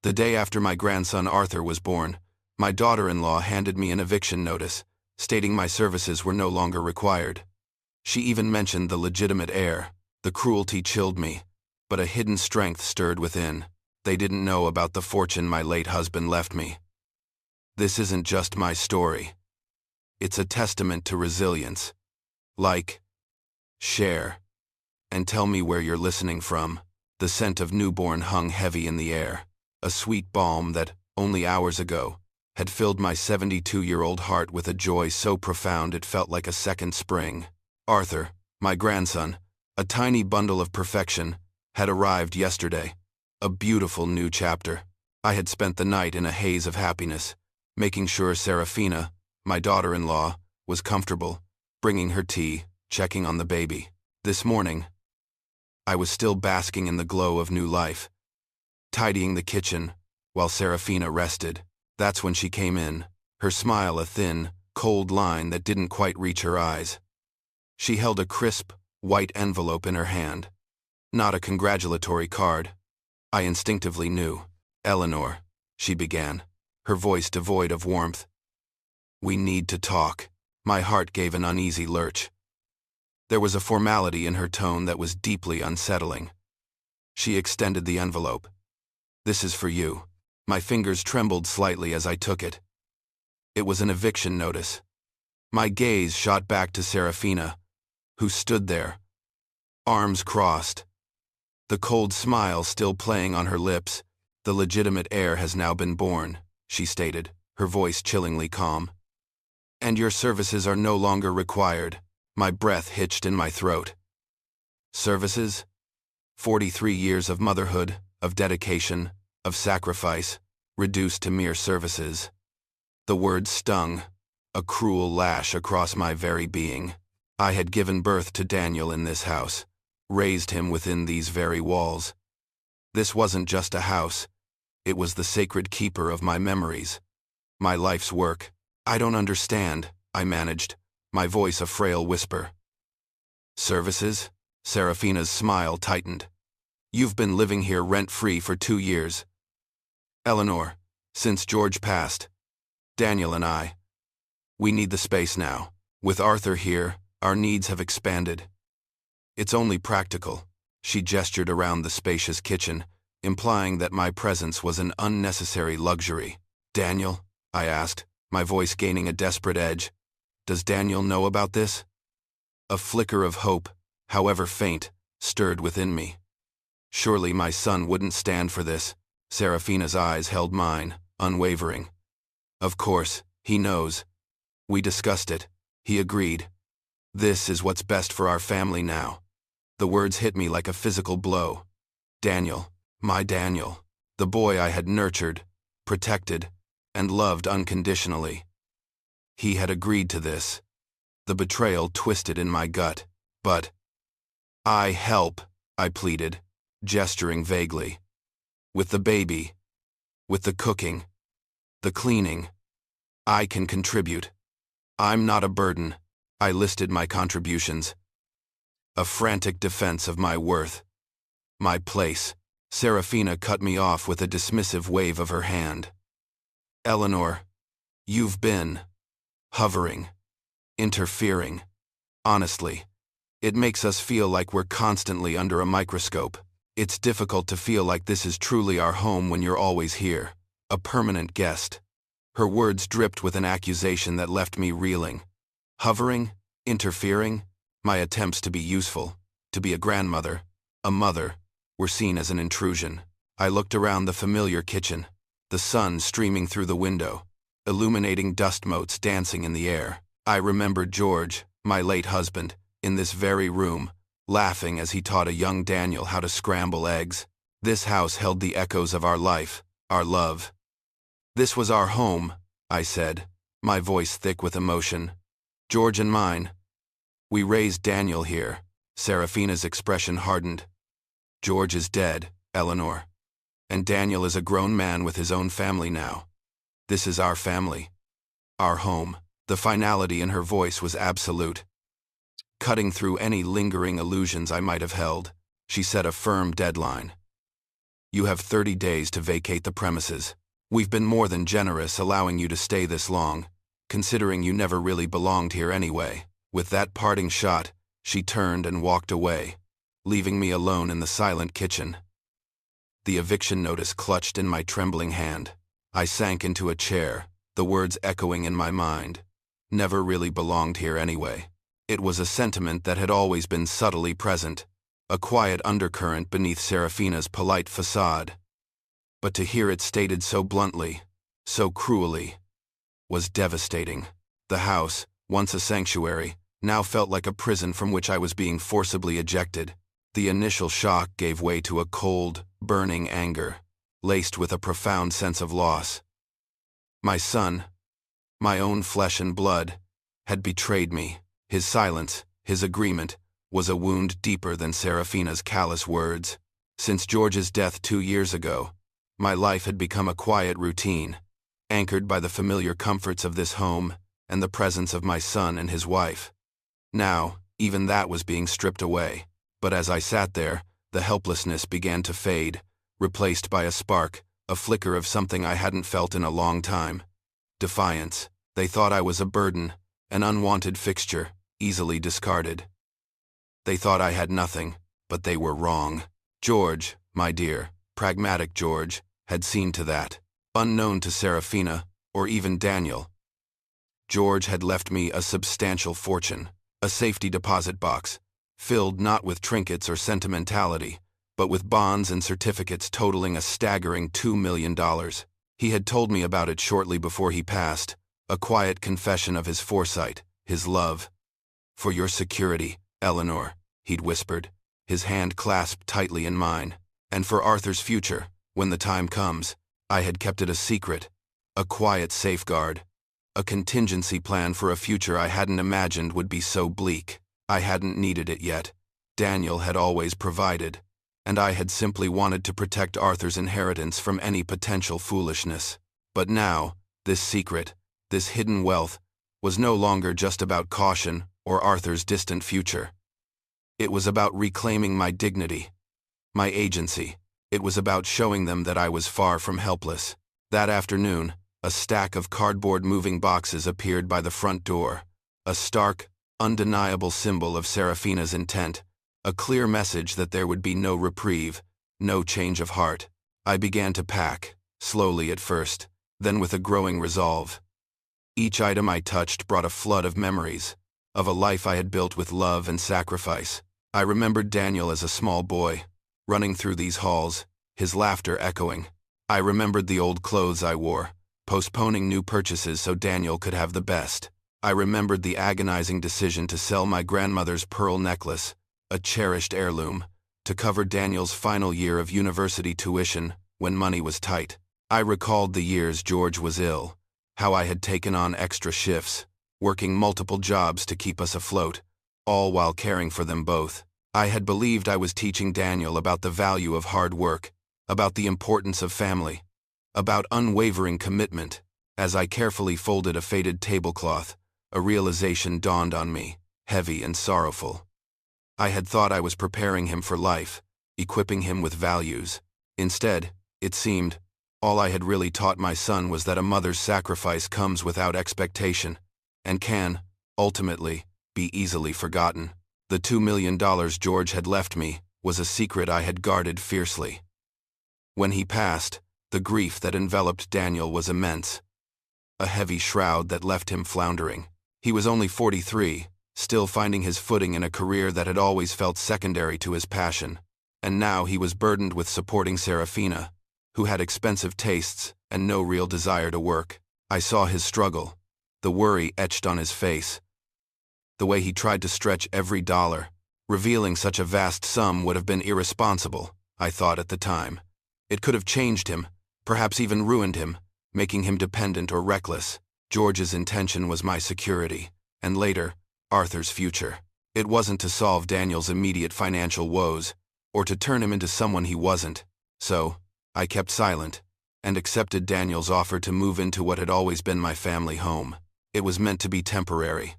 The day after my grandson Arthur was born, my daughter-in-law handed me an eviction notice, stating my services were no longer required. She even mentioned the legitimate heir. The cruelty chilled me, but a hidden strength stirred within. They didn't know about the fortune my late husband left me. This isn't just my story. It's a testament to resilience. Like, share, and tell me where you're listening from. The scent of newborn hung heavy in the air, a sweet balm that, only hours ago, had filled my 72-year-old heart with a joy so profound it felt like a second spring. Arthur, my grandson, a tiny bundle of perfection, had arrived yesterday. A beautiful new chapter. I had spent the night in a haze of happiness, making sure Serafina, my daughter-in-law, was comfortable, bringing her tea, checking on the baby. This morning, I was still basking in the glow of new life, tidying the kitchen while Serafina rested. That's when she came in, her smile a thin, cold line that didn't quite reach her eyes. She held a crisp, white envelope in her hand. Not a congratulatory card. I instinctively knew. "Eleanor," she began, her voice devoid of warmth. "We need to talk." My heart gave an uneasy lurch. There was a formality in her tone that was deeply unsettling. She extended the envelope. "This is for you." My fingers trembled slightly as I took it. It was an eviction notice. My gaze shot back to Serafina, who stood there, arms crossed, the cold smile still playing on her lips. "The legitimate heir has now been born," she stated, her voice chillingly calm. "And your services are no longer required." My breath hitched in my throat. Services? 43 years of motherhood, of dedication, of sacrifice, reduced to mere services. The word stung, a cruel lash across my very being. I had given birth to Daniel in this house, raised him within these very walls. This wasn't just a house, it was the sacred keeper of my memories, my life's work. "I don't understand," I managed, my voice a frail whisper. "Services?" Serafina's smile tightened. "You've been living here rent-free for 2 years. Eleanor, since George passed, Daniel and I, we need the space now. With Arthur here, our needs have expanded. It's only practical." She gestured around the spacious kitchen, implying that my presence was an unnecessary luxury. "Daniel?" I asked, my voice gaining a desperate edge. "Does Daniel know about this?" A flicker of hope, however faint, stirred within me. Surely my son wouldn't stand for this. Serafina's eyes held mine, unwavering. "Of course, he knows. We discussed it. He agreed. This is what's best for our family now." The words hit me like a physical blow. Daniel, my Daniel, the boy I had nurtured, protected, and loved unconditionally. He had agreed to this. The betrayal twisted in my gut. "But I help," I pleaded, gesturing vaguely. "With the baby, with the cooking, the cleaning. I can contribute. I'm not a burden." I listed my contributions. A frantic defense of my worth. My place. Serafina cut me off with a dismissive wave of her hand. "Eleanor, you've been hovering, interfering. Honestly, it makes us feel like we're constantly under a microscope. It's difficult to feel like this is truly our home when you're always here, a permanent guest." Her words dripped with an accusation that left me reeling. Hovering? Interfering? My attempts to be useful, to be a grandmother, a mother, were seen as an intrusion. I looked around the familiar kitchen, the sun streaming through the window, illuminating dust motes dancing in the air. I remembered George, my late husband, in this very room, laughing as he taught a young Daniel how to scramble eggs. This house held the echoes of our life, our love. "This was our home," I said, my voice thick with emotion. "George and mine. We raised Daniel here." Serafina's expression hardened. "George is dead, Eleanor. And Daniel is a grown man with his own family now. This is our family. Our home." The finality in her voice was absolute. Cutting through any lingering illusions I might have held, she set a firm deadline. You have 30 days to vacate the premises. We've been more than generous allowing you to stay this long, considering you never really belonged here anyway." With that parting shot, she turned and walked away, leaving me alone in the silent kitchen. The eviction notice clutched in my trembling hand. I sank into a chair, the words echoing in my mind. Never really belonged here anyway. It was a sentiment that had always been subtly present, a quiet undercurrent beneath Serafina's polite facade. But to hear it stated so bluntly, so cruelly, was devastating. The house, once a sanctuary, now felt like a prison from which I was being forcibly ejected. The initial shock gave way to a cold, burning anger, laced with a profound sense of loss. My son, my own flesh and blood, had betrayed me. His silence, his agreement, was a wound deeper than Serafina's callous words. Since George's death 2 years ago, my life had become a quiet routine, anchored by the familiar comforts of this home and the presence of my son and his wife. Now, even that was being stripped away. But as I sat there, the helplessness began to fade, replaced by a spark, a flicker of something I hadn't felt in a long time. Defiance. They thought I was a burden, an unwanted fixture, easily discarded. They thought I had nothing, but they were wrong. George, my dear, pragmatic George, had seen to that. Unknown to Serafina, or even Daniel, George had left me a substantial fortune, a safety deposit box, filled not with trinkets or sentimentality, but with bonds and certificates totaling a staggering $2 million. He had told me about it shortly before he passed, a quiet confession of his foresight, his love. "For your security, Eleanor," he'd whispered, his hand clasped tightly in mine. "And for Arthur's future, when the time comes." I had kept it a secret, a quiet safeguard, a contingency plan for a future I hadn't imagined would be so bleak. I hadn't needed it yet. Daniel had always provided, and I had simply wanted to protect Arthur's inheritance from any potential foolishness. But now, this secret, this hidden wealth, was no longer just about caution or Arthur's distant future. It was about reclaiming my dignity, my agency. It was about showing them that I was far from helpless. That afternoon, a stack of cardboard moving boxes appeared by the front door, a stark, undeniable symbol of Serafina's intent, a clear message that there would be no reprieve, no change of heart. I began to pack, slowly at first, then with a growing resolve. Each item I touched brought a flood of memories, of a life I had built with love and sacrifice. I remembered Daniel as a small boy, running through these halls, his laughter echoing. I remembered the old clothes I wore, postponing new purchases so Daniel could have the best. I remembered the agonizing decision to sell my grandmother's pearl necklace, a cherished heirloom, to cover Daniel's final year of university tuition when money was tight. I recalled the years George was ill, how I had taken on extra shifts, working multiple jobs to keep us afloat, all while caring for them both. I had believed I was teaching Daniel about the value of hard work, about the importance of family, about unwavering commitment. As I carefully folded a faded tablecloth, a realization dawned on me, heavy and sorrowful. I had thought I was preparing him for life, equipping him with values. Instead, it seemed, all I had really taught my son was that a mother's sacrifice comes without expectation, and can, ultimately, be easily forgotten. The $2 million George had left me was a secret I had guarded fiercely. When he passed, the grief that enveloped Daniel was immense, a heavy shroud that left him floundering. He was only 43, still finding his footing in a career that had always felt secondary to his passion, and now he was burdened with supporting Serafina, who had expensive tastes and no real desire to work. I saw his struggle, the worry etched on his face, the way he tried to stretch every dollar. Revealing such a vast sum would have been irresponsible, I thought at the time. It could have changed him, perhaps even ruined him, making him dependent or reckless. George's intention was my security, and later, Arthur's future. It wasn't to solve Daniel's immediate financial woes, or to turn him into someone he wasn't. So, I kept silent, and accepted Daniel's offer to move into what had always been my family home. It was meant to be temporary,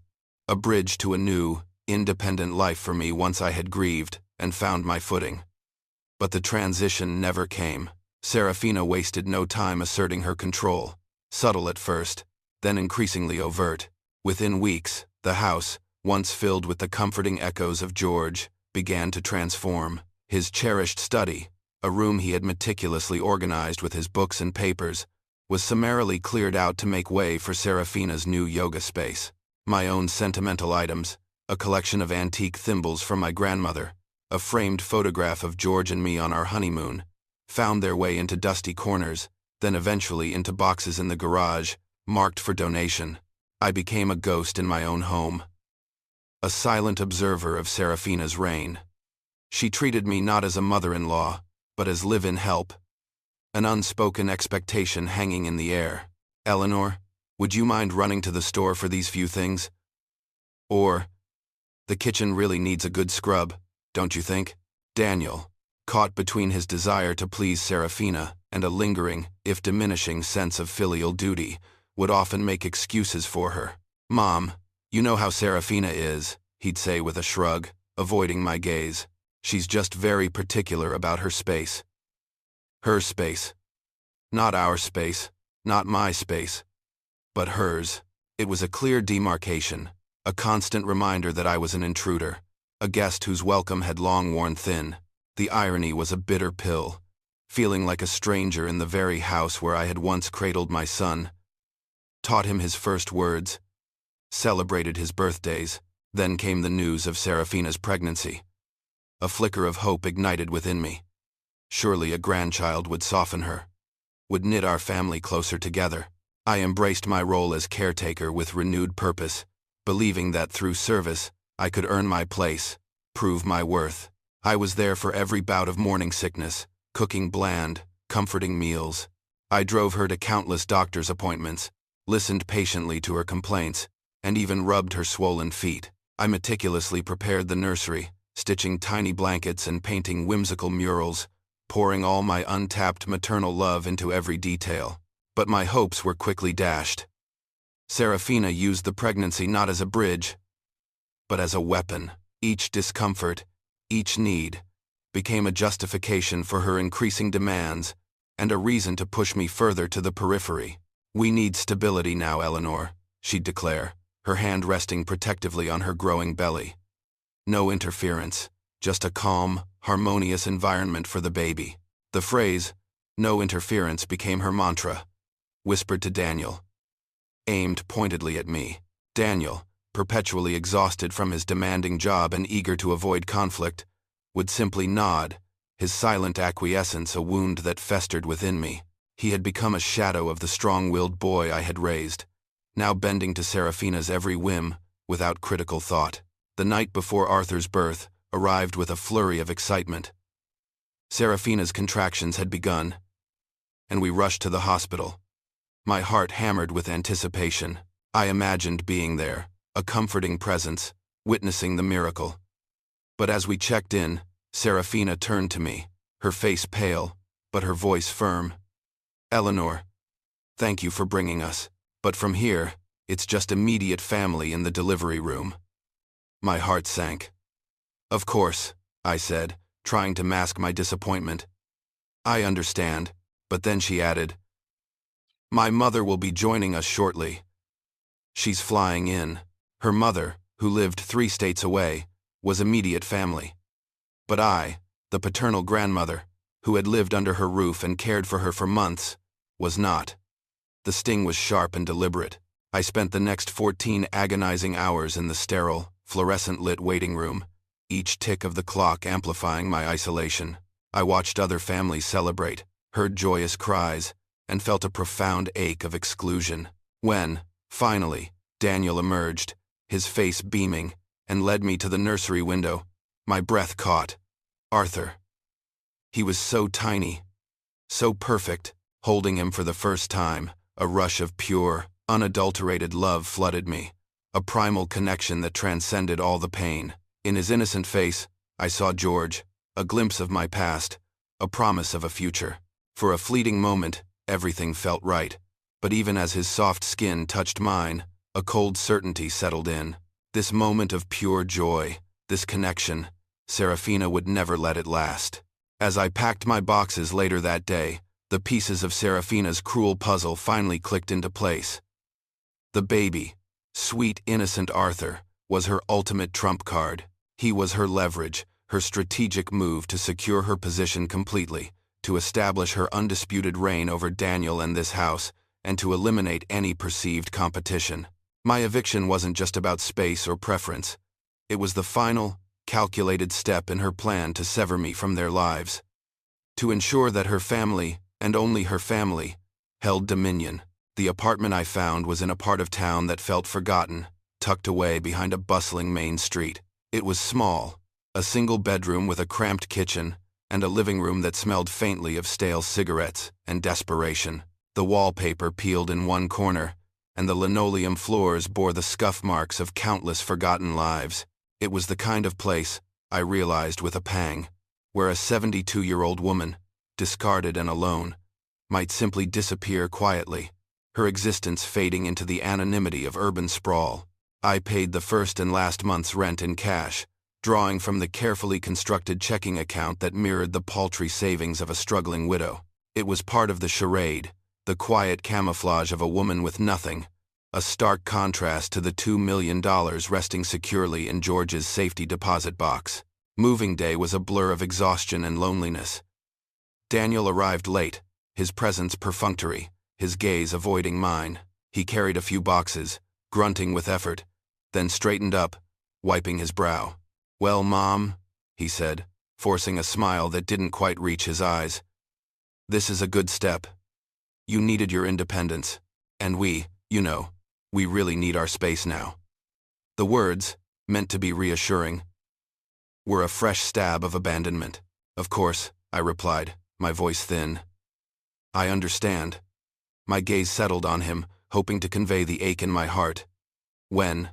a bridge to a new, independent life for me once I had grieved and found my footing. But the transition never came. Serafina wasted no time asserting her control, subtle at first, then increasingly overt. Within weeks, the house, once filled with the comforting echoes of George, began to transform. His cherished study, a room he had meticulously organized with his books and papers, was summarily cleared out to make way for Serafina's new yoga space. My own sentimental items, a collection of antique thimbles from my grandmother, a framed photograph of George and me on our honeymoon, found their way into dusty corners, then eventually into boxes in the garage, marked for donation. I became a ghost in my own home, a silent observer of Serafina's reign. She treated me not as a mother-in-law, but as live-in help, an unspoken expectation hanging in the air. Eleanor, would you mind running to the store for these few things? Or, the kitchen really needs a good scrub, don't you think? Daniel, caught between his desire to please Serafina and a lingering, if diminishing, sense of filial duty, would often make excuses for her. Mom, you know how Serafina is, he'd say with a shrug, avoiding my gaze. She's just very particular about her space. Her space. Not our space, not my space, but hers. It was a clear demarcation, a constant reminder that I was an intruder, a guest whose welcome had long worn thin. The irony was a bitter pill, feeling like a stranger in the very house where I had once cradled my son, taught him his first words, celebrated his birthdays. Then came the news of Serafina's pregnancy. A flicker of hope ignited within me. Surely a grandchild would soften her, would knit our family closer together. I embraced my role as caretaker with renewed purpose, believing that through service, I could earn my place, prove my worth. I was there for every bout of morning sickness, cooking bland, comforting meals. I drove her to countless doctor's appointments, listened patiently to her complaints, and even rubbed her swollen feet. I meticulously prepared the nursery, stitching tiny blankets and painting whimsical murals, pouring all my untapped maternal love into every detail. But my hopes were quickly dashed. Serafina used the pregnancy not as a bridge, but as a weapon. Each discomfort, each need, became a justification for her increasing demands and a reason to push me further to the periphery. We need stability now, Eleanor, she'd declare, her hand resting protectively on her growing belly. No interference, just a calm, harmonious environment for the baby. The phrase, "no interference," became her mantra, whispered to Daniel, aimed pointedly at me. Daniel, perpetually exhausted from his demanding job and eager to avoid conflict, would simply nod, his silent acquiescence a wound that festered within me. He had become a shadow of the strong-willed boy I had raised, now bending to Serafina's every whim, without critical thought. The night before Arthur's birth arrived with a flurry of excitement. Serafina's contractions had begun, and we rushed to the hospital. My heart hammered with anticipation. I imagined being there, a comforting presence, witnessing the miracle. But as we checked in, Serafina turned to me, her face pale, but her voice firm. "Eleanor, thank you for bringing us, but from here, it's just immediate family in the delivery room." My heart sank. "Of course," I said, trying to mask my disappointment. "I understand," but then she added, "My mother will be joining us shortly. She's flying in." Her mother, who lived 3 states away, was immediate family. But I, the paternal grandmother, who had lived under her roof and cared for her for months, was not. The sting was sharp and deliberate. I spent the next 14 agonizing hours in the sterile, fluorescent-lit waiting room, each tick of the clock amplifying my isolation. I watched other families celebrate, heard joyous cries, and felt a profound ache of exclusion. When, finally, Daniel emerged, his face beaming, and led me to the nursery window, my breath caught. Arthur. He was so tiny, so perfect. Holding him for the first time, a rush of pure, unadulterated love flooded me, a primal connection that transcended all the pain. In his innocent face, I saw George, a glimpse of my past, a promise of a future. For a fleeting moment, everything felt right, but even as his soft skin touched mine, a cold certainty settled in. This moment of pure joy, this connection, Serafina would never let it last. As I packed my boxes later that day, the pieces of Serafina's cruel puzzle finally clicked into place. The baby, sweet, innocent Arthur, was her ultimate trump card. He was her leverage, her strategic move to secure her position completely, to establish her undisputed reign over Daniel and this house, and to eliminate any perceived competition. My eviction wasn't just about space or preference. It was the final, calculated step in her plan to sever me from their lives. To ensure that her family, and only her family, held dominion. The apartment I found was in a part of town that felt forgotten, tucked away behind a bustling main street. It was small, a single bedroom with a cramped kitchen, and a living room that smelled faintly of stale cigarettes and desperation. The wallpaper peeled in one corner, and the linoleum floors bore the scuff marks of countless forgotten lives. It was the kind of place, I realized with a pang, where a 72-year-old woman, discarded and alone, might simply disappear quietly, her existence fading into the anonymity of urban sprawl. I paid the first and last month's rent in cash, drawing from the carefully constructed checking account that mirrored the paltry savings of a struggling widow. It was part of the charade, the quiet camouflage of a woman with nothing, a stark contrast to the $2 million resting securely in George's safety deposit box. Moving day was a blur of exhaustion and loneliness. Daniel arrived late, his presence perfunctory, his gaze avoiding mine. He carried a few boxes, grunting with effort, then straightened up, wiping his brow. "Well, Mom," he said, forcing a smile that didn't quite reach his eyes. "This is a good step. You needed your independence, and we really need our space now." The words, meant to be reassuring, were a fresh stab of abandonment. "Of course," I replied, my voice thin. "I understand." My gaze settled on him, hoping to convey the ache in my heart. When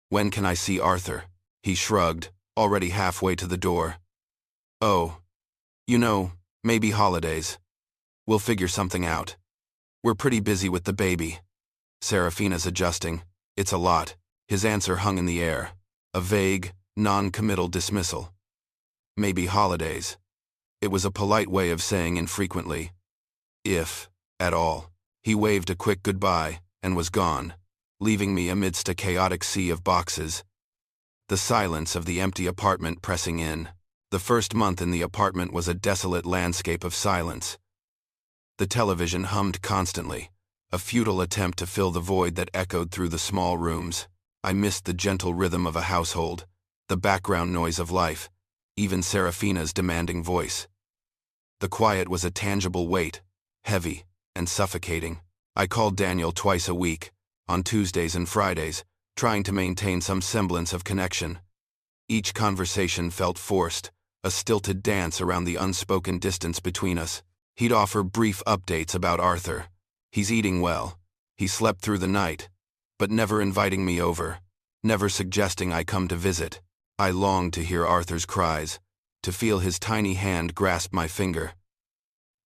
can I see Arthur?" He shrugged, already halfway to the door. "Oh, maybe holidays. We'll figure something out. We're pretty busy with the baby." Serafina's adjusting. "It's a lot." His answer hung in the air, a vague, non-committal dismissal. "Maybe holidays." It was a polite way of saying infrequently, if at all. He waved a quick goodbye and was gone, leaving me amidst a chaotic sea of boxes. The silence of the empty apartment pressing in. The first month in the apartment was a desolate landscape of silence. The television hummed constantly, a futile attempt to fill the void that echoed through the small rooms. I missed the gentle rhythm of a household, the background noise of life, even Serafina's demanding voice. The quiet was a tangible weight, heavy and suffocating. I called Daniel twice a week, on Tuesdays and Fridays, trying to maintain some semblance of connection. Each conversation felt forced, a stilted dance around the unspoken distance between us. He'd offer brief updates about Arthur. "He's eating well. He slept through the night," but never inviting me over, never suggesting I come to visit. I longed to hear Arthur's cries, to feel his tiny hand grasp my finger.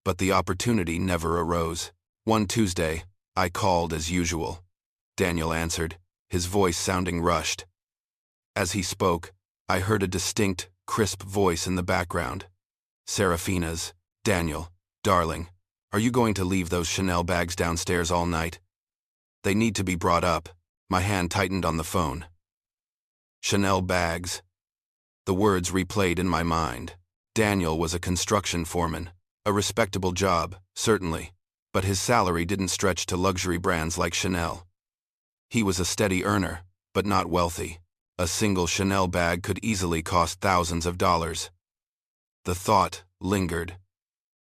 But the opportunity never arose. One Tuesday, I called as usual. Daniel answered, his voice sounding rushed. As he spoke, I heard a distinct, crisp voice in the background. Serafina's. "Daniel, darling, are you going to leave those Chanel bags downstairs all night? They need to be brought up." My hand tightened on the phone. Chanel bags. The words replayed in my mind. Daniel was a construction foreman, a respectable job, certainly, but his salary didn't stretch to luxury brands like Chanel. He was a steady earner, but not wealthy. A single Chanel bag could easily cost thousands of dollars. The thought lingered.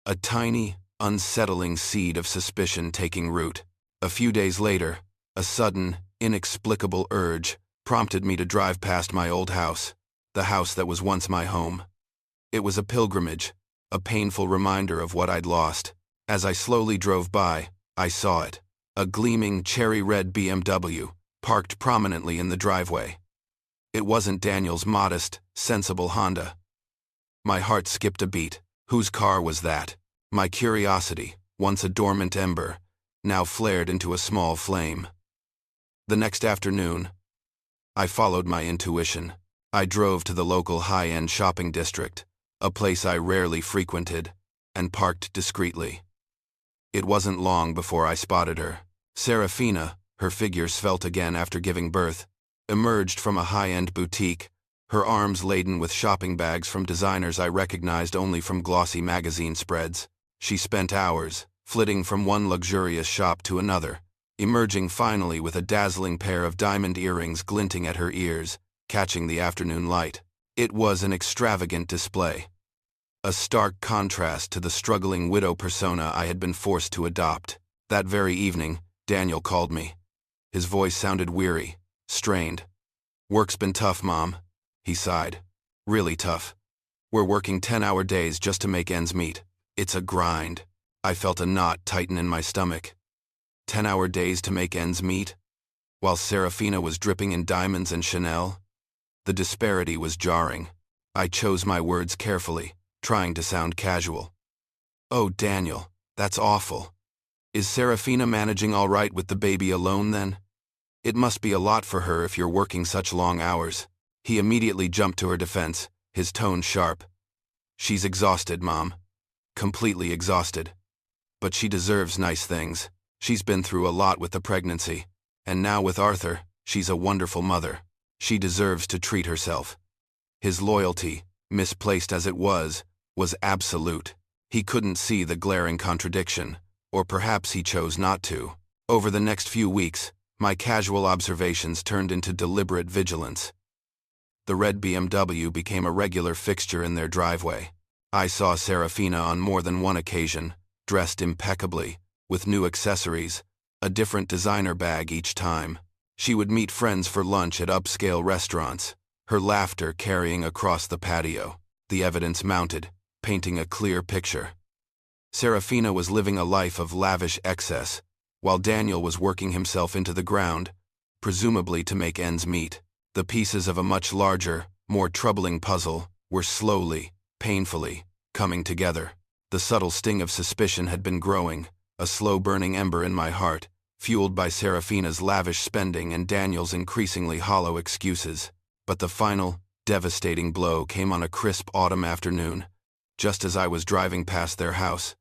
A tiny, unsettling seed of suspicion taking root. A few days later, a sudden, inexplicable urge prompted me to drive past my old house, the house that was once my home. It was a pilgrimage, a painful reminder of what I'd lost. As I slowly drove by, I saw it, a gleaming cherry-red BMW, parked prominently in the driveway. It wasn't Daniel's modest, sensible Honda. My heart skipped a beat. Whose car was that? My curiosity, once a dormant ember, now flared into a small flame. The next afternoon, I followed my intuition. I drove to the local high-end shopping district, a place I rarely frequented, and parked discreetly. It wasn't long before I spotted her. Serafina, her figure svelte again after giving birth, emerged from a high-end boutique, her arms laden with shopping bags from designers I recognized only from glossy magazine spreads. She spent hours, flitting from one luxurious shop to another, emerging finally with a dazzling pair of diamond earrings glinting at her ears, catching the afternoon light. It was an extravagant display, a stark contrast to the struggling widow persona I had been forced to adopt. That very evening, Daniel called me. His voice sounded weary, strained. "Work's been tough, Mom," he sighed. "Really tough. We're working 10-hour days just to make ends meet. It's a grind." I felt a knot tighten in my stomach. 10-hour days to make ends meet? While Serafina was dripping in diamonds and Chanel? The disparity was jarring. I chose my words carefully, trying to sound casual. "Oh, Daniel, that's awful. Is Serafina managing all right with the baby alone then? It must be a lot for her if you're working such long hours." He immediately jumped to her defense, his tone sharp. "She's exhausted, Mom. Completely exhausted. But she deserves nice things. She's been through a lot with the pregnancy, and now with Arthur, she's a wonderful mother. She deserves to treat herself." His loyalty, misplaced as it was absolute. He couldn't see the glaring contradiction, or perhaps he chose not to. Over the next few weeks, my casual observations turned into deliberate vigilance. The red BMW became a regular fixture in their driveway. I saw Serafina on more than one occasion, dressed impeccably, with new accessories, a different designer bag each time. She would meet friends for lunch at upscale restaurants, her laughter carrying across the patio, the evidence mounted, painting a clear picture. Serafina was living a life of lavish excess, while Daniel was working himself into the ground, presumably to make ends meet. The pieces of a much larger, more troubling puzzle were slowly, painfully, coming together. The subtle sting of suspicion had been growing, a slow-burning ember in my heart, fueled by Serafina's lavish spending and Daniel's increasingly hollow excuses. But the final, devastating blow came on a crisp autumn afternoon, just as I was driving past their house.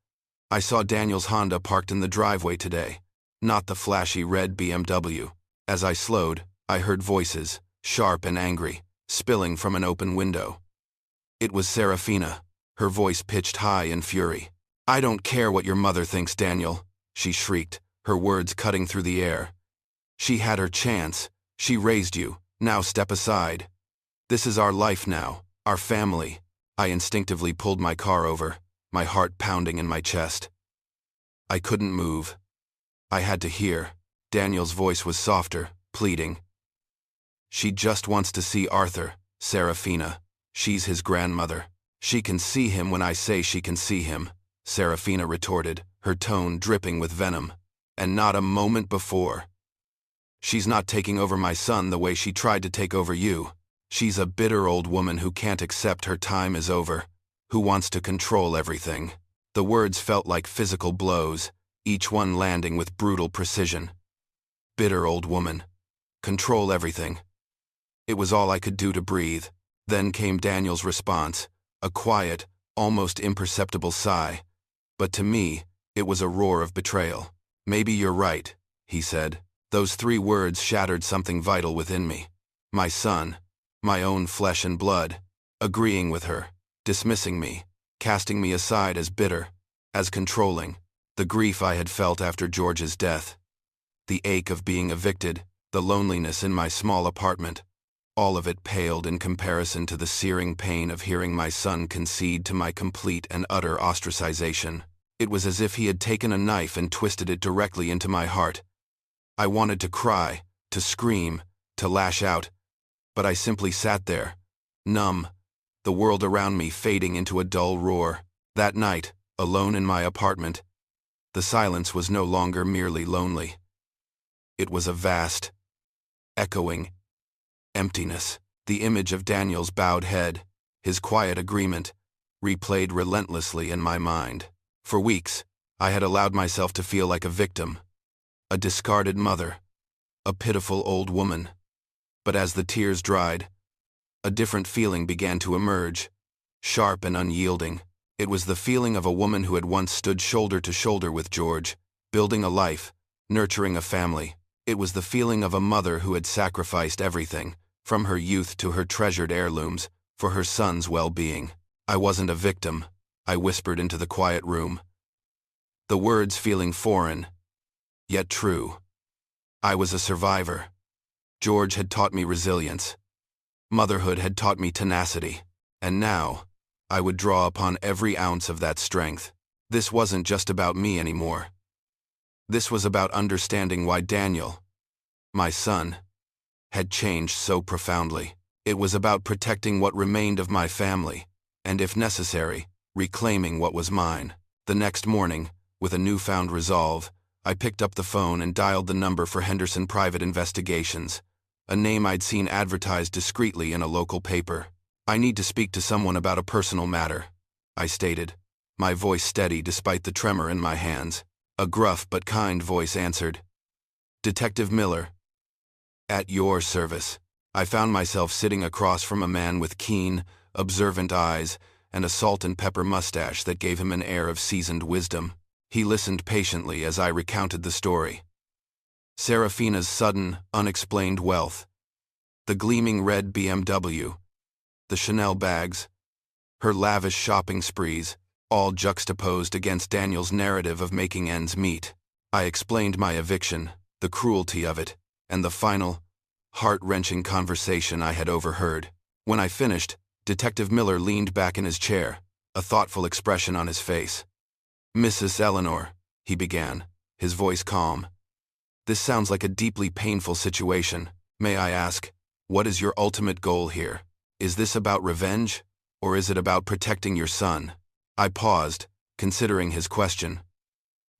I saw Daniel's Honda parked in the driveway today, not the flashy red BMW. As I slowed, I heard voices, sharp and angry, spilling from an open window. It was Serafina, her voice pitched high in fury. "I don't care what your mother thinks, Daniel," she shrieked, her words cutting through the air. "She had her chance. She raised you. Now step aside. This is our life now, our family." I instinctively pulled my car over, my heart pounding in my chest. I couldn't move. I had to hear. Daniel's voice was softer, pleading. "She just wants to see Arthur, Serafina. She's his grandmother. She can see him when I say she can see him," Serafina retorted, her tone dripping with venom. "And not a moment before. She's not taking over my son the way she tried to take over you. She's a bitter old woman who can't accept her time is over, who wants to control everything." The words felt like physical blows, each one landing with brutal precision. Bitter old woman. Control everything. It was all I could do to breathe. Then came Daniel's response, a quiet, almost imperceptible sigh. But to me, it was a roar of betrayal. "Maybe you're right," he said. Those 3 words shattered something vital within me. My son, my own flesh and blood, agreeing with her, dismissing me, casting me aside as bitter, as controlling. The grief I had felt after George's death, the ache of being evicted, the loneliness in my small apartment, all of it paled in comparison to the searing pain of hearing my son concede to my complete and utter ostracization. It was as if he had taken a knife and twisted it directly into my heart. I wanted to cry, to scream, to lash out, but I simply sat there, numb, the world around me fading into a dull roar. That night, alone in my apartment, the silence was no longer merely lonely. It was a vast, echoing emptiness. The image of Daniel's bowed head, his quiet agreement, replayed relentlessly in my mind. For weeks, I had allowed myself to feel like a victim, a discarded mother, a pitiful old woman. But as the tears dried, a different feeling began to emerge, sharp and unyielding. It was the feeling of a woman who had once stood shoulder to shoulder with George, building a life, nurturing a family. It was the feeling of a mother who had sacrificed everything, from her youth to her treasured heirlooms, for her son's well-being. I wasn't a victim, I whispered into the quiet room. The words feeling foreign, yet true. I was a survivor. George had taught me resilience. Motherhood had taught me tenacity. And now, I would draw upon every ounce of that strength. This wasn't just about me anymore. This was about understanding why Daniel, my son, had changed so profoundly. It was about protecting what remained of my family, and if necessary, reclaiming what was mine. The next morning, with a newfound resolve, I picked up the phone and dialed the number for Henderson Private Investigations, a name I'd seen advertised discreetly in a local paper. "I need to speak to someone about a personal matter," I stated, my voice steady despite the tremor in my hands. A gruff but kind voice answered. "Detective Miller." "At your service." I found myself sitting across from a man with keen, observant eyes and a salt and pepper mustache that gave him an air of seasoned wisdom. He listened patiently as I recounted the story. Serafina's sudden, unexplained wealth, the gleaming red BMW, the Chanel bags, her lavish shopping sprees, all juxtaposed against Daniel's narrative of making ends meet. I explained my eviction, the cruelty of it, and the final, heart-wrenching conversation I had overheard. When I finished, Detective Miller leaned back in his chair, a thoughtful expression on his face. "Mrs. Eleanor," he began, his voice calm. "This sounds like a deeply painful situation. May I ask, what is your ultimate goal here? Is this about revenge, or is it about protecting your son?" I paused, considering his question.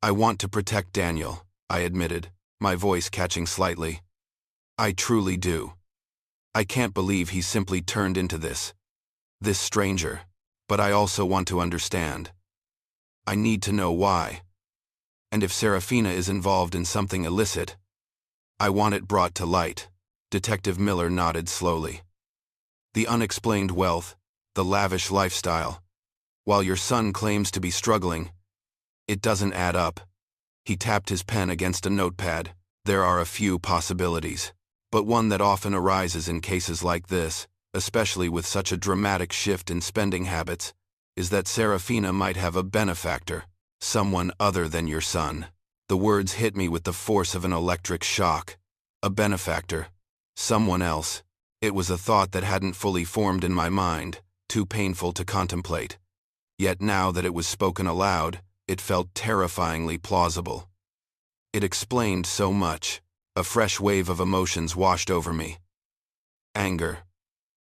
"I want to protect Daniel," I admitted, my voice catching slightly. "I truly do. I can't believe he simply turned into this stranger, but I also want to understand. I need to know why. And if Serafina is involved in something illicit, I want it brought to light." Detective Miller nodded slowly. "The unexplained wealth, the lavish lifestyle. While your son claims to be struggling, it doesn't add up." He tapped his pen against a notepad. "There are a few possibilities, but one that often arises in cases like this, especially with such a dramatic shift in spending habits, is that Serafina might have a benefactor, someone other than your son." The words hit me with the force of an electric shock. A benefactor, someone else. It was a thought that hadn't fully formed in my mind, too painful to contemplate. Yet now that it was spoken aloud, it felt terrifyingly plausible. It explained so much. A fresh wave of emotions washed over me. Anger,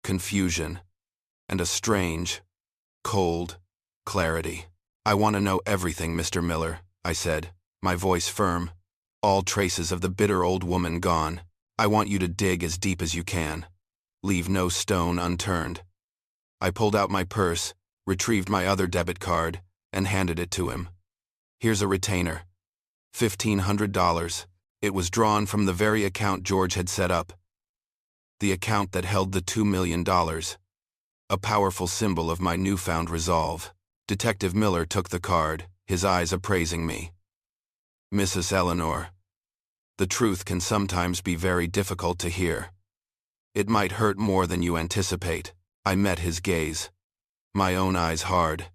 confusion, and a strange, cold clarity. "I want to know everything, Mr. Miller," I said, my voice firm, all traces of the bitter old woman gone. "I want you to dig as deep as you can. Leave no stone unturned." I pulled out my purse, retrieved my other debit card, and handed it to him. "Here's a retainer. $1,500. It was drawn from the very account George had set up. The account that held the $2 million. A powerful symbol of my newfound resolve. Detective Miller took the card, his eyes appraising me. "Mrs. Eleanor, the truth can sometimes be very difficult to hear. It might hurt more than you anticipate." I met his gaze, my own eyes hard.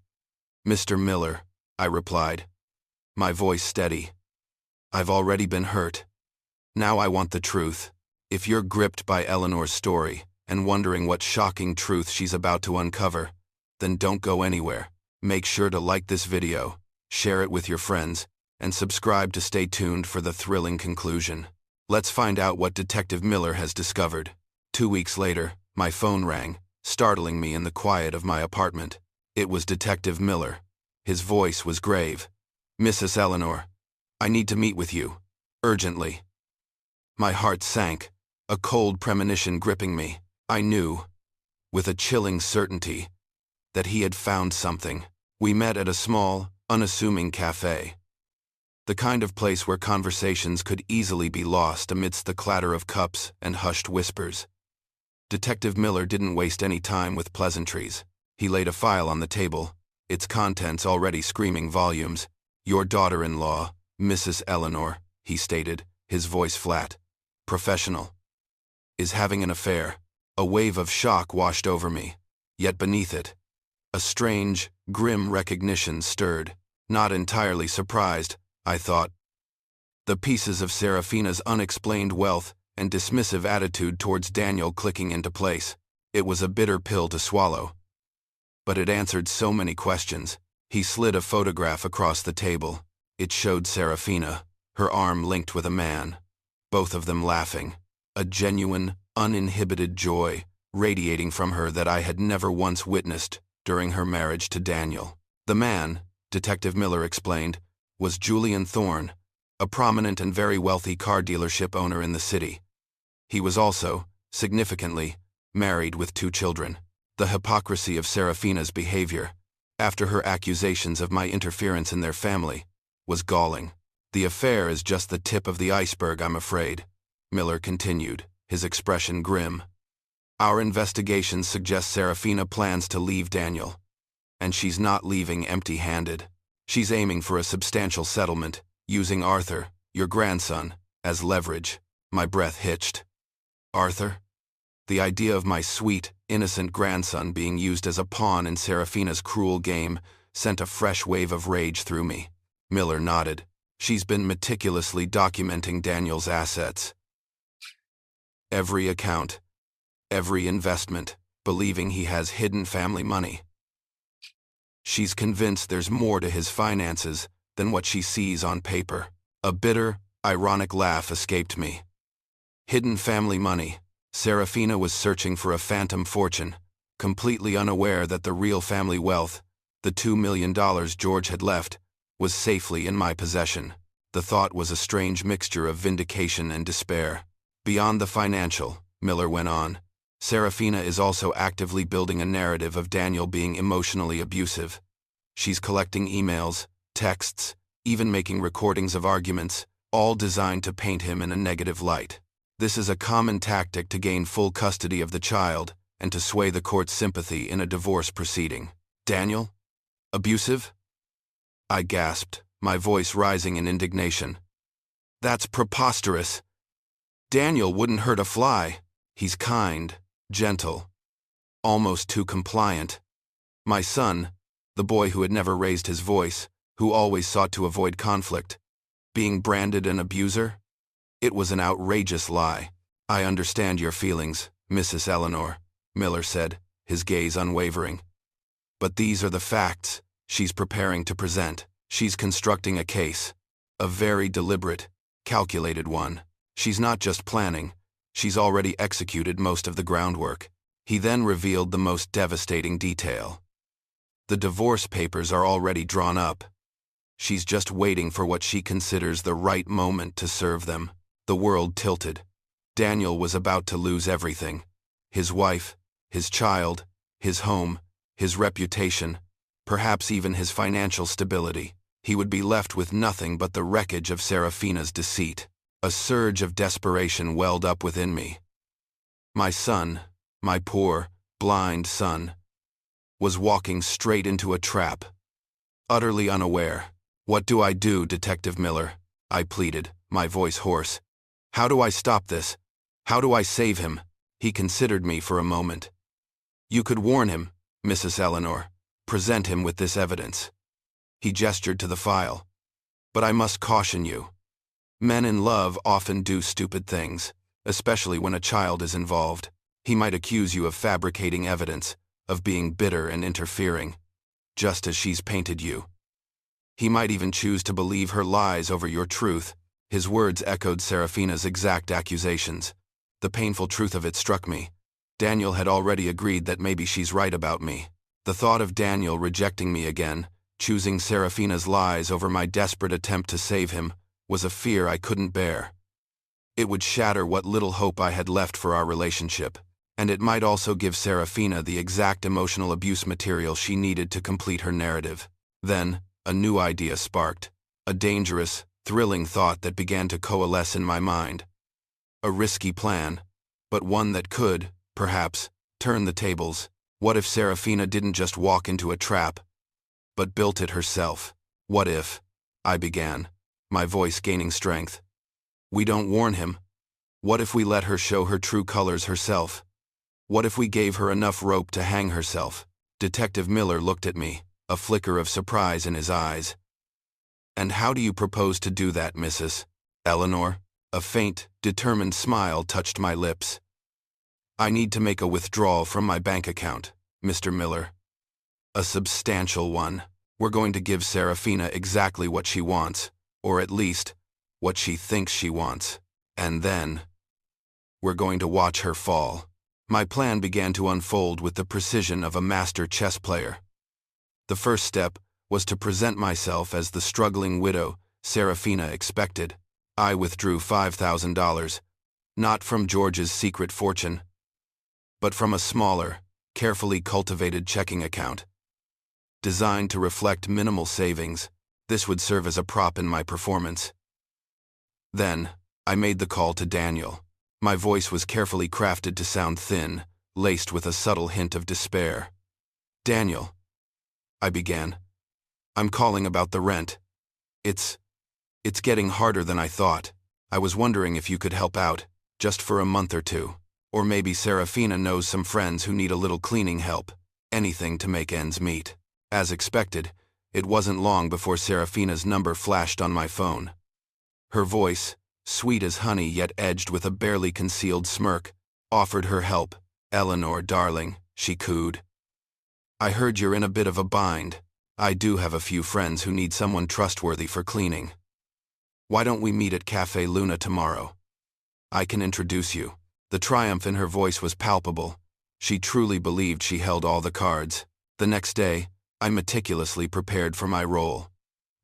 "Mr. Miller," I replied, my voice steady. "I've already been hurt. Now I want the truth. If you're gripped by Eleanor's story and wondering what shocking truth she's about to uncover, then don't go anywhere. Make sure to like this video, share it with your friends, and subscribe to stay tuned for the thrilling conclusion. Let's find out what Detective Miller has discovered." 2 weeks later, my phone rang, startling me in the quiet of my apartment. It was Detective Miller. His voice was grave. "Mrs. Eleanor, I need to meet with you, urgently." My heart sank, a cold premonition gripping me. I knew, with a chilling certainty, that he had found something. We met at a small, unassuming cafe. The kind of place where conversations could easily be lost amidst the clatter of cups and hushed whispers. Detective Miller didn't waste any time with pleasantries. He laid a file on the table, its contents already screaming volumes. "Your daughter-in-law, Mrs. Eleanor," he stated, his voice flat, professional, "is having an affair." A wave of shock washed over me. Yet beneath it, a strange, grim recognition stirred. Not entirely surprised, I thought. The pieces of Serafina's unexplained wealth and dismissive attitude towards Daniel clicking into place. It was a bitter pill to swallow. But it answered so many questions. He slid a photograph across the table. It showed Serafina, her arm linked with a man, both of them laughing. A genuine, uninhibited joy radiating from her that I had never once witnessed during her marriage to Daniel. The man, Detective Miller explained, was Julian Thorne, a prominent and very wealthy car dealership owner in the city. He was also, significantly, married with 2 children. The hypocrisy of Serafina's behavior, after her accusations of my interference in their family, was galling. "The affair is just the tip of the iceberg, I'm afraid," Miller continued, his expression grim. "Our investigations suggest Serafina plans to leave Daniel. And she's not leaving empty-handed. She's aiming for a substantial settlement, using Arthur, your grandson, as leverage." My breath hitched. Arthur? The idea of my sweet, innocent grandson being used as a pawn in Serafina's cruel game sent a fresh wave of rage through me. Miller nodded. "She's been meticulously documenting Daniel's assets. Every account, every investment, believing he has hidden family money. She's convinced there's more to his finances than what she sees on paper." A bitter, ironic laugh escaped me. Hidden family money. Serafina was searching for a phantom fortune, completely unaware that the real family wealth, the $2 million George had left, was safely in my possession. The thought was a strange mixture of vindication and despair. "Beyond the financial," Miller went on, "Serafina is also actively building a narrative of Daniel being emotionally abusive. She's collecting emails, texts, even making recordings of arguments, all designed to paint him in a negative light. This is a common tactic to gain full custody of the child and to sway the court's sympathy in a divorce proceeding." "Daniel? Abusive?" I gasped, my voice rising in indignation. "That's preposterous. Daniel wouldn't hurt a fly. He's kind, gentle, almost too compliant. My son, the boy who had never raised his voice, who always sought to avoid conflict, being branded an abuser? It was an outrageous lie." "I understand your feelings, Mrs. Eleanor," Miller said, his gaze unwavering. "But these are the facts she's preparing to present. She's constructing a case, a very deliberate, calculated one. She's not just planning, she's already executed most of the groundwork." He then revealed the most devastating detail. "The divorce papers are already drawn up. She's just waiting for what she considers the right moment to serve them." The world tilted. Daniel was about to lose everything. His wife, his child, his home, his reputation, perhaps even his financial stability. He would be left with nothing but the wreckage of Serafina's deceit. A surge of desperation welled up within me. My son, my poor, blind son, was walking straight into a trap. Utterly unaware. "What do I do, Detective Miller?" I pleaded, my voice hoarse. "How do I stop this? How do I save him?" He considered me for a moment. "You could warn him, Mrs. Eleanor. Present him with this evidence." He gestured to the file. "But I must caution you. Men in love often do stupid things, especially when a child is involved. He might accuse you of fabricating evidence, of being bitter and interfering, just as she's painted you. He might even choose to believe her lies over your truth." His words echoed Serafina's exact accusations. The painful truth of it struck me. Daniel had already agreed that maybe she's right about me. The thought of Daniel rejecting me again, choosing Serafina's lies over my desperate attempt to save him, was a fear I couldn't bear. It would shatter what little hope I had left for our relationship, and it might also give Serafina the exact emotional abuse material she needed to complete her narrative. Then, a new idea sparked, a dangerous, thrilling thought that began to coalesce in my mind. A risky plan, but one that could, perhaps, turn the tables. What if Serafina didn't just walk into a trap, but built it herself? What if, I began, my voice gaining strength, we don't warn him? What if we let her show her true colors herself? What if we gave her enough rope to hang herself? Detective Miller looked at me, a flicker of surprise in his eyes. And how do you propose to do that, Mrs. Eleanor? A faint, determined smile touched my lips. I need to make a withdrawal from my bank account, Mr. Miller. A substantial one. We're going to give Serafina exactly what she wants, or at least, what she thinks she wants. And then, we're going to watch her fall. My plan began to unfold with the precision of a master chess player. The first step was to present myself as the struggling widow Serafina expected. I withdrew $5,000, not from George's secret fortune, but from a smaller, carefully cultivated checking account. Designed to reflect minimal savings, this would serve as a prop in my performance. Then, I made the call to Daniel. My voice was carefully crafted to sound thin, laced with a subtle hint of despair. Daniel, I began. I'm calling about the rent. It's getting harder than I thought. I was wondering if you could help out, just for a month or two. Or maybe Serafina knows some friends who need a little cleaning help. Anything to make ends meet. As expected, it wasn't long before Serafina's number flashed on my phone. Her voice, sweet as honey yet edged with a barely concealed smirk, offered her help. Eleanor, darling, she cooed. I heard you're in a bit of a bind. I do have a few friends who need someone trustworthy for cleaning. Why don't we meet at Cafe Luna tomorrow? I can introduce you. The triumph in her voice was palpable. She truly believed she held all the cards. The next day, I meticulously prepared for my role.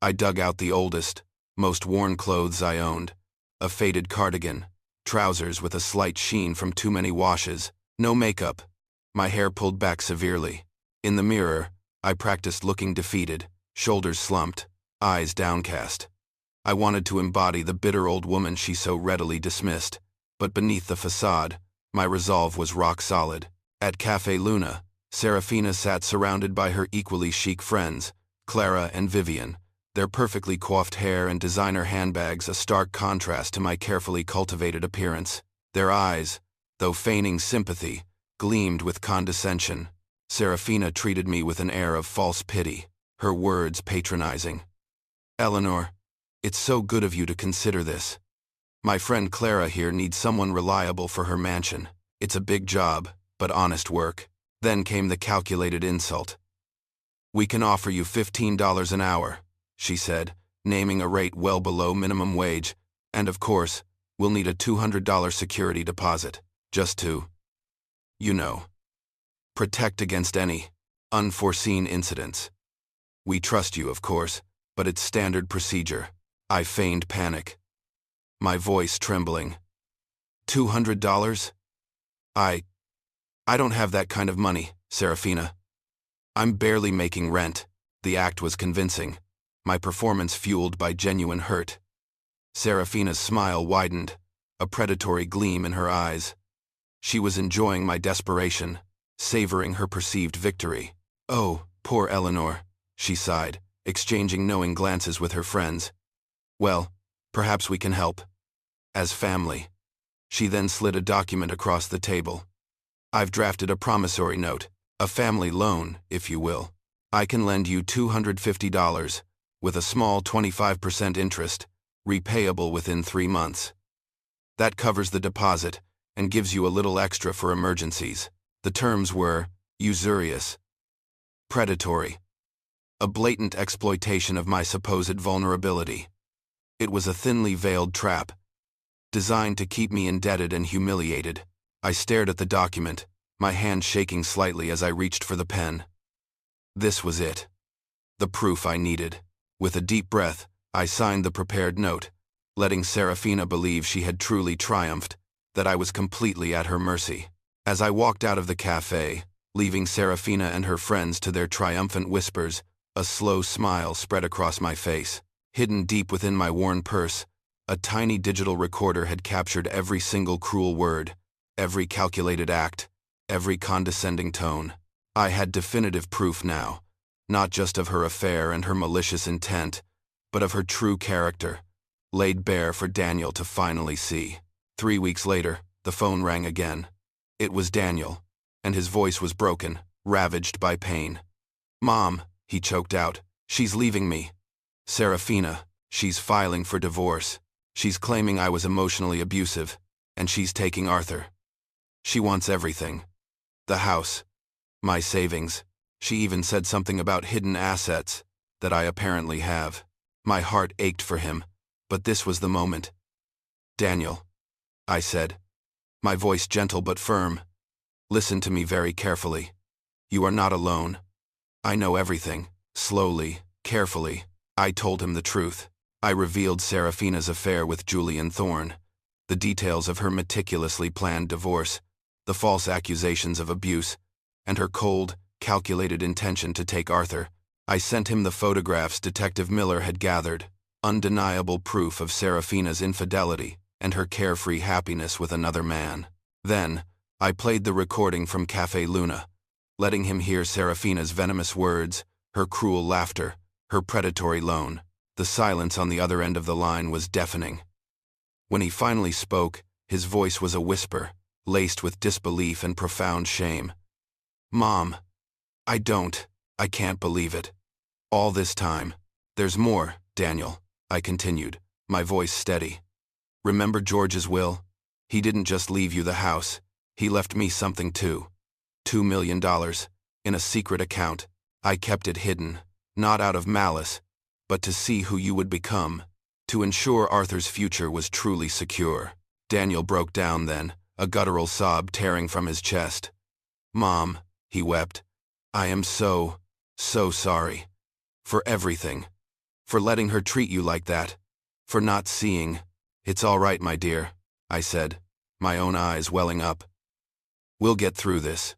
I dug out the oldest, most worn clothes I owned. A faded cardigan, trousers with a slight sheen from too many washes, no makeup, my hair pulled back severely. In the mirror, I practiced looking defeated, shoulders slumped, eyes downcast. I wanted to embody the bitter old woman she so readily dismissed, but beneath the facade, my resolve was rock solid. At Cafe Luna, Serafina sat surrounded by her equally chic friends, Clara and Vivian, their perfectly coiffed hair and designer handbags a stark contrast to my carefully cultivated appearance. Their eyes, though feigning sympathy, gleamed with condescension. Serafina treated me with an air of false pity, her words patronizing. Eleanor, it's so good of you to consider this. My friend Clara here needs someone reliable for her mansion. It's a big job, but honest work. Then came the calculated insult. We can offer you $15 an hour, she said, naming a rate well below minimum wage, and of course, we'll need a $200 security deposit, just to, protect against any unforeseen incidents. We trust you, of course, but it's standard procedure. I feigned panic, my voice trembling. $200? I don't have that kind of money, Serafina. I'm barely making rent. The act was convincing, my performance fueled by genuine hurt. Serafina's smile widened, a predatory gleam in her eyes. She was enjoying my desperation, savoring her perceived victory. Oh, poor Eleanor, she sighed, exchanging knowing glances with her friends. Well, perhaps we can help. As family. She then slid a document across the table. I've drafted a promissory note, a family loan, if you will. I can lend you $250, with a small 25% interest, repayable within 3 months. That covers the deposit and gives you a little extra for emergencies. The terms were usurious, predatory, a blatant exploitation of my supposed vulnerability. It was a thinly veiled trap, designed to keep me indebted and humiliated. I stared at the document, my hand shaking slightly as I reached for the pen. This was it. The proof I needed. With a deep breath, I signed the prepared note, letting Serafina believe she had truly triumphed, that I was completely at her mercy. As I walked out of the cafe, leaving Serafina and her friends to their triumphant whispers, a slow smile spread across my face. Hidden deep within my worn purse, a tiny digital recorder had captured every single cruel word, every calculated act, every condescending tone. I had definitive proof now, not just of her affair and her malicious intent, but of her true character, laid bare for Daniel to finally see. 3 weeks later, the phone rang again. It was Daniel, and his voice was broken, ravaged by pain. "Mom," he choked out, "she's leaving me. Serafina, she's filing for divorce. She's claiming I was emotionally abusive, and she's taking Arthur. She wants everything. The house, my savings. She even said something about hidden assets that I apparently have." My heart ached for him, but this was the moment. "Daniel," I said, my voice gentle but firm, "listen to me very carefully. You are not alone. I know everything." Slowly, carefully, I told him the truth. I revealed Serafina's affair with Julian Thorne, the details of her meticulously planned divorce, the false accusations of abuse, and her cold, calculated intention to take Arthur. I sent him the photographs Detective Miller had gathered, undeniable proof of Serafina's infidelity and her carefree happiness with another man. Then, I played the recording from Café Luna, letting him hear Serafina's venomous words, her cruel laughter, her predatory loan. The silence on the other end of the line was deafening. When he finally spoke, his voice was a whisper, laced with disbelief and profound shame. "Mom, I can't believe it. All this time. There's more, Daniel," I continued, my voice steady. "Remember George's will? He didn't just leave you the house. He left me something too. $2 million, in a secret account. I kept it hidden, not out of malice, but to see who you would become, to ensure Arthur's future was truly secure." Daniel broke down then, a guttural sob tearing from his chest. "Mom," he wept, "I am so sorry. For everything. For letting her treat you like that. For not seeing." "It's all right, my dear," I said, my own eyes welling up. "We'll get through this.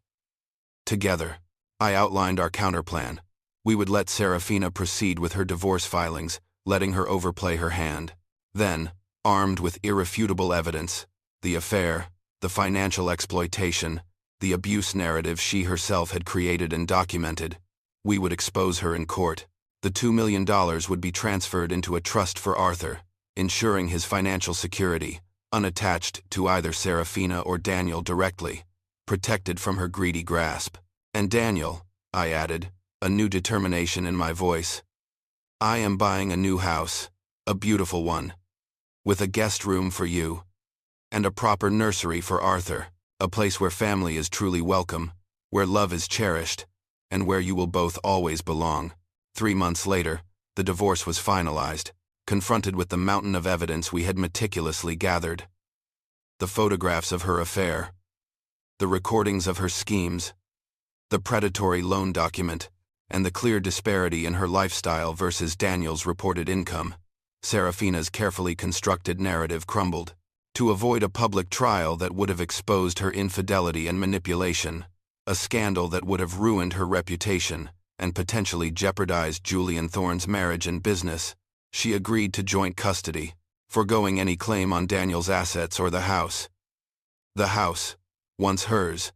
Together." I outlined our counterplan. We would let Serafina proceed with her divorce filings, letting her overplay her hand. Then, armed with irrefutable evidence, the affair, the financial exploitation, the abuse narrative she herself had created and documented, we would expose her in court. The $2 million would be transferred into a trust for Arthur, ensuring his financial security, unattached to either Serafina or Daniel directly, protected from her greedy grasp. "And Daniel," I added, a new determination in my voice, "I am buying a new house, a beautiful one, with a guest room for you, and a proper nursery for Arthur, a place where family is truly welcome, where love is cherished, and where you will both always belong." 3 months later, the divorce was finalized, confronted with the mountain of evidence we had meticulously gathered. The photographs of her affair, the recordings of her schemes, the predatory loan document, and the clear disparity in her lifestyle versus Daniel's reported income. Serafina's carefully constructed narrative crumbled. To avoid a public trial that would have exposed her infidelity and manipulation, a scandal that would have ruined her reputation and potentially jeopardized Julian Thorne's marriage and business, she agreed to joint custody, foregoing any claim on Daniel's assets or the house. The house, once hers,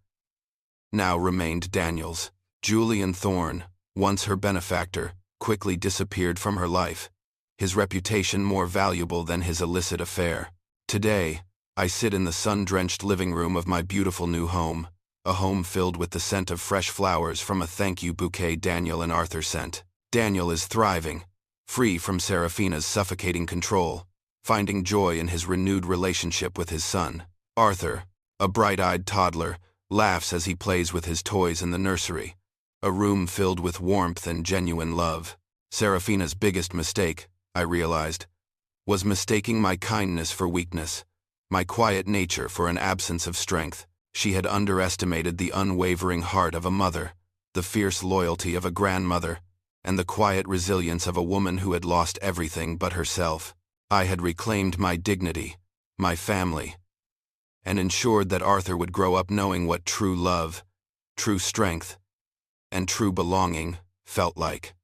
now remained Daniel's. Julian Thorne, once her benefactor, quickly disappeared from her life, his reputation more valuable than his illicit affair. Today, I sit in the sun-drenched living room of my beautiful new home, a home filled with the scent of fresh flowers from a thank-you bouquet Daniel and Arthur sent. Daniel is thriving, free from Serafina's suffocating control, finding joy in his renewed relationship with his son. Arthur, a bright-eyed toddler, laughs as he plays with his toys in the nursery, a room filled with warmth and genuine love. Serafina's biggest mistake, I realized, was mistaking my kindness for weakness, my quiet nature for an absence of strength. She had underestimated the unwavering heart of a mother, the fierce loyalty of a grandmother, and the quiet resilience of a woman who had lost everything but herself. I had reclaimed my dignity, my family, and ensured that Arthur would grow up knowing what true love, true strength, and true belonging felt like.